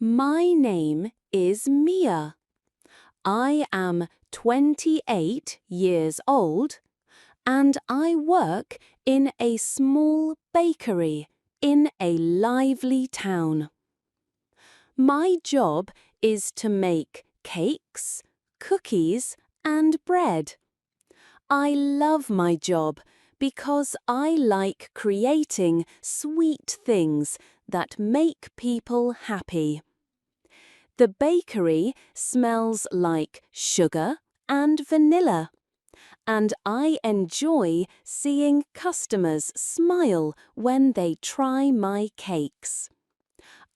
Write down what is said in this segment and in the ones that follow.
My name is Mia. I am 28 years old and I work in a small bakery in a lively town. My job is to make cakes, cookies, and bread. I love my job because I like creating sweet things that make people happy. The bakery smells like sugar and vanilla, and I enjoy seeing customers smile when they try my cakes.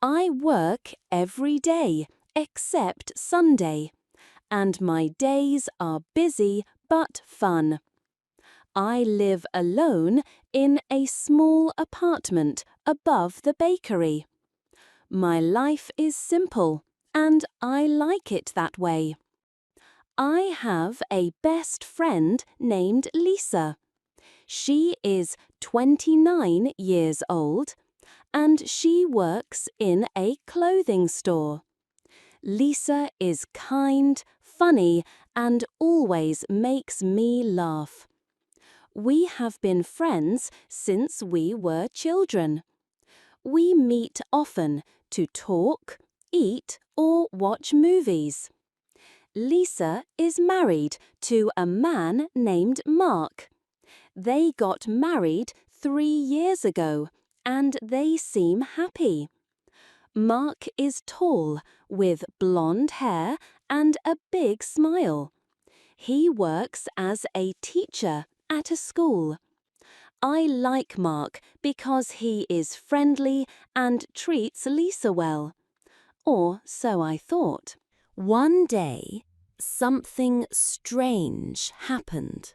I work every day except Sunday, and my days are busy but fun. I live alone in a small apartment above the bakery. My life is simple, and I like it that way. I have a best friend named Lisa. She is 29 years old, and she works in a clothing store. Lisa is kind, funny, and always makes me laugh. We have been friends since we were children. We meet often to talk, eat, or watch movies. Lisa is married to a man named Mark. They got married 3 years ago, and they seem happy. Mark is tall, with blonde hair and a big smile. He works as a teacher at a school. I like Mark because he is friendly and treats Lisa well. Or so I thought. One day, something strange happened.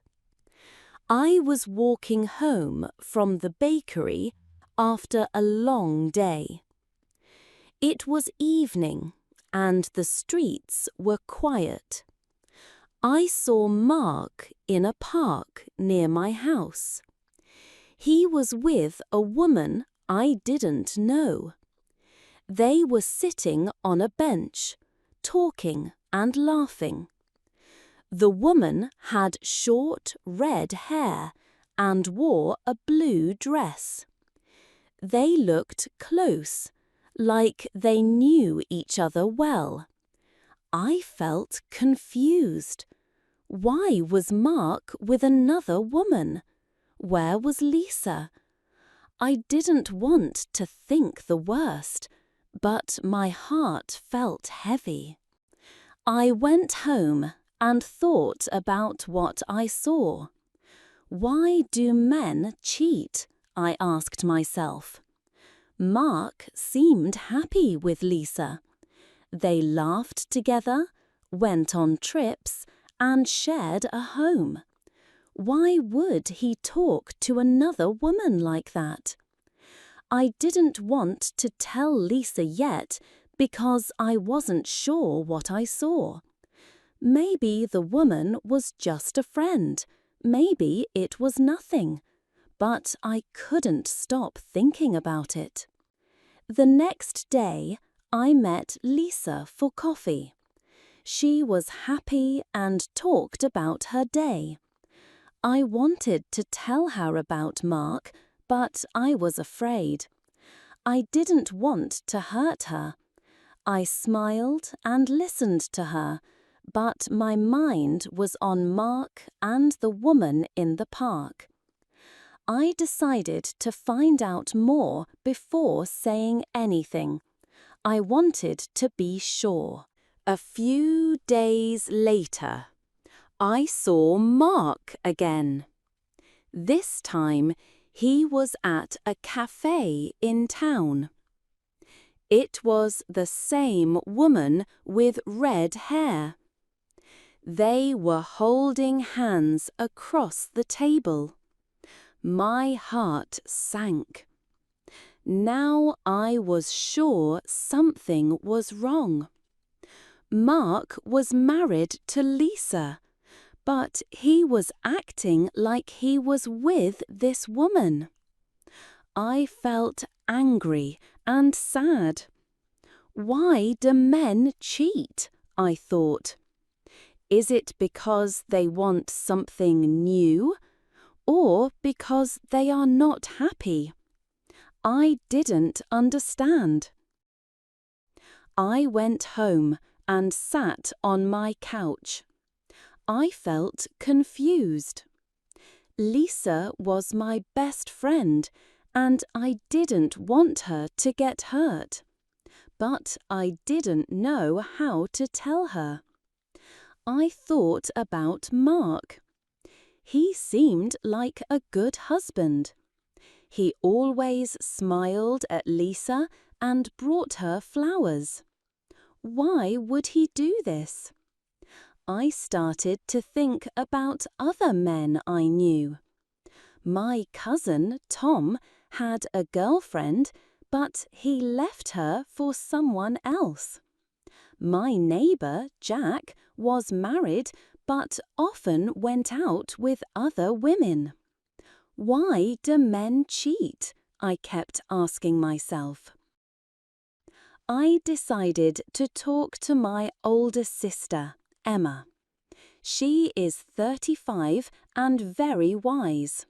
I was walking home from the bakery after a long day. It was evening and the streets were quiet. I saw Mark in a park near my house. He was with a woman I didn't know. They were sitting on a bench, talking and laughing. The woman had short red hair and wore a blue dress. They looked close, like they knew each other well. I felt confused. Why was Mark with another woman? Where was Lisa? I didn't want to think the worst, but my heart felt heavy. I went home and thought about what I saw. Why do men cheat? I asked myself. Mark seemed happy with Lisa. They laughed together, went on trips, and shared a home. Why would he talk to another woman like that? I didn't want to tell Lisa yet because I wasn't sure what I saw. Maybe the woman was just a friend. Maybe it was nothing. But I couldn't stop thinking about it. The next day, I met Lisa for coffee. She was happy and talked about her day. I wanted to tell her about Mark, but I was afraid. I didn't want to hurt her. I smiled and listened to her, but my mind was on Mark and the woman in the park. I decided to find out more before saying anything. I wanted to be sure. A few days later, I saw Mark again. This time, he was at a cafe in town. It was the same woman with red hair. They were holding hands across the table. My heart sank. Now I was sure something was wrong. Mark was married to Lisa, but he was acting like he was with this woman. I felt angry and sad. Why do men cheat? I thought. Is it because they want something new, or because they are not happy? I didn't understand. I went home and sat on my couch. I felt confused. Lisa was my best friend, and I didn't want her to get hurt. But I didn't know how to tell her. I thought about Mark. He seemed like a good husband. He always smiled at Lisa and brought her flowers. Why would he do this? I started to think about other men I knew. My cousin, Tom, had a girlfriend, but he left her for someone else. My neighbor, Jack, was married, but often went out with other women. Why do men cheat? I kept asking myself. I decided to talk to my older sister, Emma. She is 35 and very wise.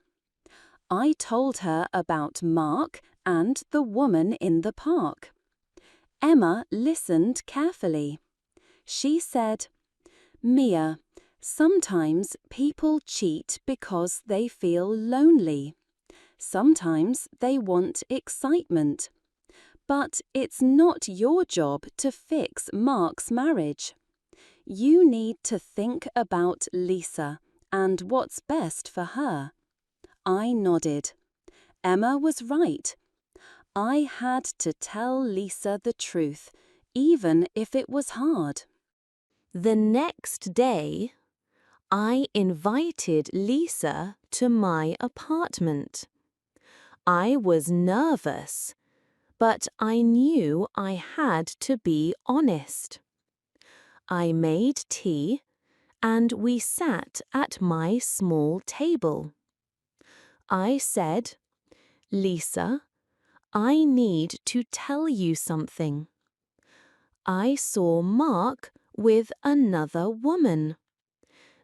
I told her about Mark and the woman in the park. Emma listened carefully. She said, "Mia, sometimes people cheat because they feel lonely. Sometimes they want excitement. But it's not your job to fix Mark's marriage. You need to think about Lisa and what's best for her." I nodded. Emma was right. I had to tell Lisa the truth, even if it was hard. The next day, I invited Lisa to my apartment. I was nervous, but I knew I had to be honest. I made tea, and we sat at my small table. I said, "Lisa, I need to tell you something. I saw Mark with another woman.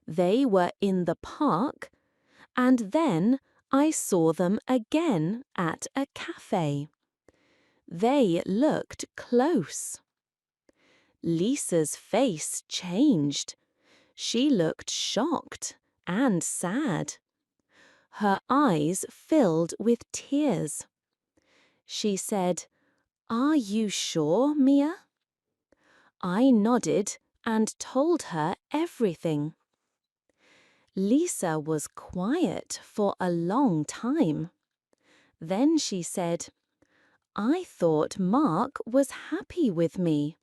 They were in the park, and then I saw them again at a cafe. They looked close." Lisa's face changed. She looked shocked and sad. Her eyes filled with tears. She said, "Are you sure, Mia?" I nodded and told her everything. Lisa was quiet for a long time. Then she said, "I thought Mark was happy with me.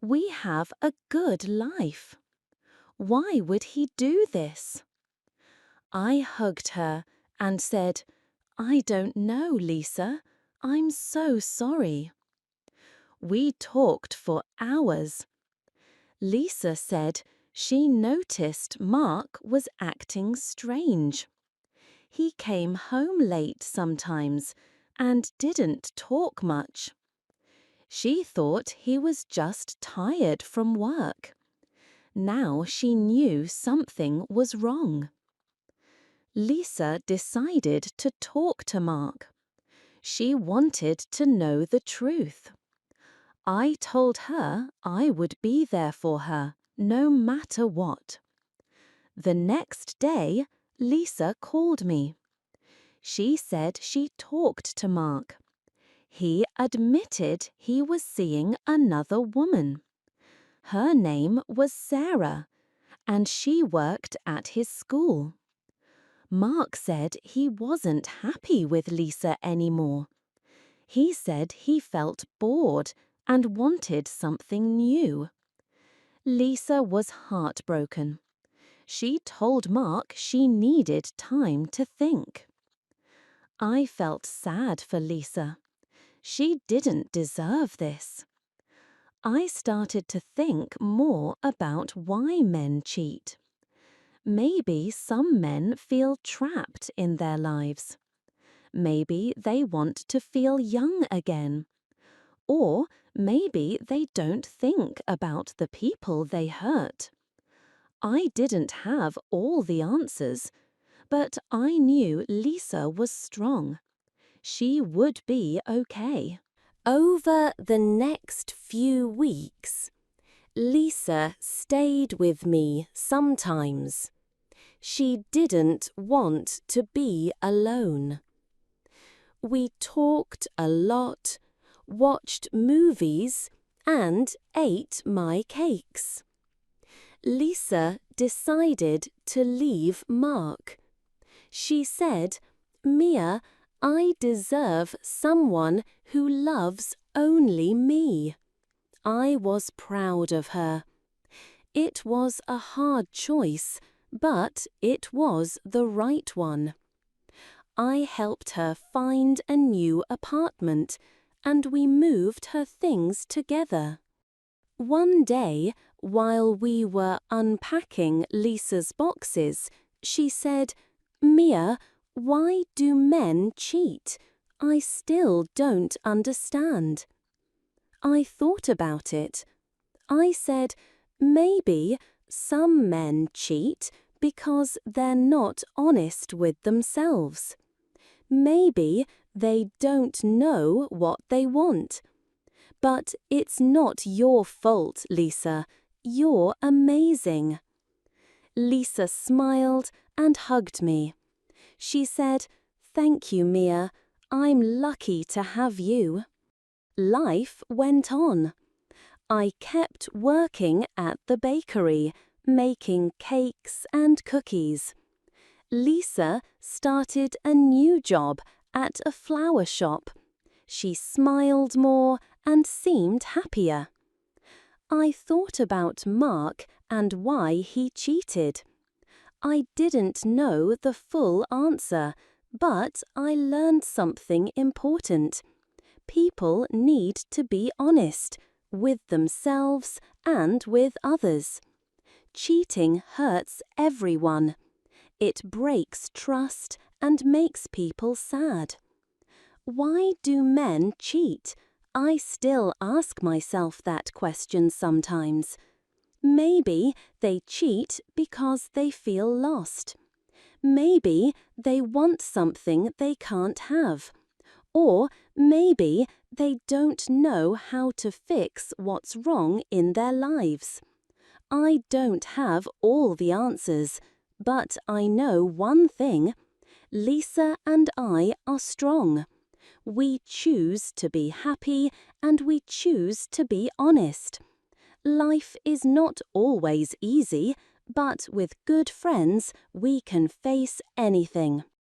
We have a good life. Why would he do this?" I hugged her and said, "I don't know, Lisa. I'm so sorry." We talked for hours. Lisa said she noticed Mark was acting strange. He came home late sometimes and didn't talk much. She thought he was just tired from work. Now she knew something was wrong. Lisa decided to talk to Mark. She wanted to know the truth. I told her I would be there for her, no matter what. The next day, Lisa called me. She said she talked to Mark. He admitted he was seeing another woman. Her name was Sarah, and she worked at his school. Mark said he wasn't happy with Lisa anymore. He said he felt bored and wanted something new. Lisa was heartbroken. She told Mark she needed time to think. I felt sad for Lisa. She didn't deserve this. I started to think more about why men cheat. Maybe some men feel trapped in their lives. Maybe they want to feel young again. Or Maybe they don't think about the people they hurt. I didn't have all the answers, but I knew Lisa was strong. She would be okay. Over the next few weeks, Lisa stayed with me sometimes. She didn't want to be alone. We talked a lot, watched movies, and ate my cakes. Lisa decided to leave Mark. She said, "Mia, I deserve someone who loves only me." I was proud of her. It was a hard choice, but it was the right one. I helped her find a new apartment, and we moved her things together. One day, while we were unpacking Lisa's boxes, she said, "Mia, why do men cheat? I still don't understand." I thought about it. I said, maybe some men cheat because they're not honest with themselves. Maybe they don't know what they want. But it's not your fault, Lisa. You're amazing. Lisa smiled and hugged me. She said, "Thank you, Mia. I'm lucky to have you." Life went on. I kept working at the bakery, making cakes and cookies. Lisa started a new job at a flower shop. She smiled more and seemed happier. I thought about Mark and why he cheated. I didn't know the full answer, but I learned something important. People need to be honest with themselves and with others. Cheating hurts everyone. It breaks trust and makes people sad. Why do men cheat? I still ask myself that question sometimes. Maybe they cheat because they feel lost. Maybe they want something they can't have. Or maybe they don't know how to fix what's wrong in their lives. I don't have all the answers, but I know one thing. Lisa and I are strong. We choose to be happy and we choose to be honest. Life is not always easy, but with good friends we can face anything.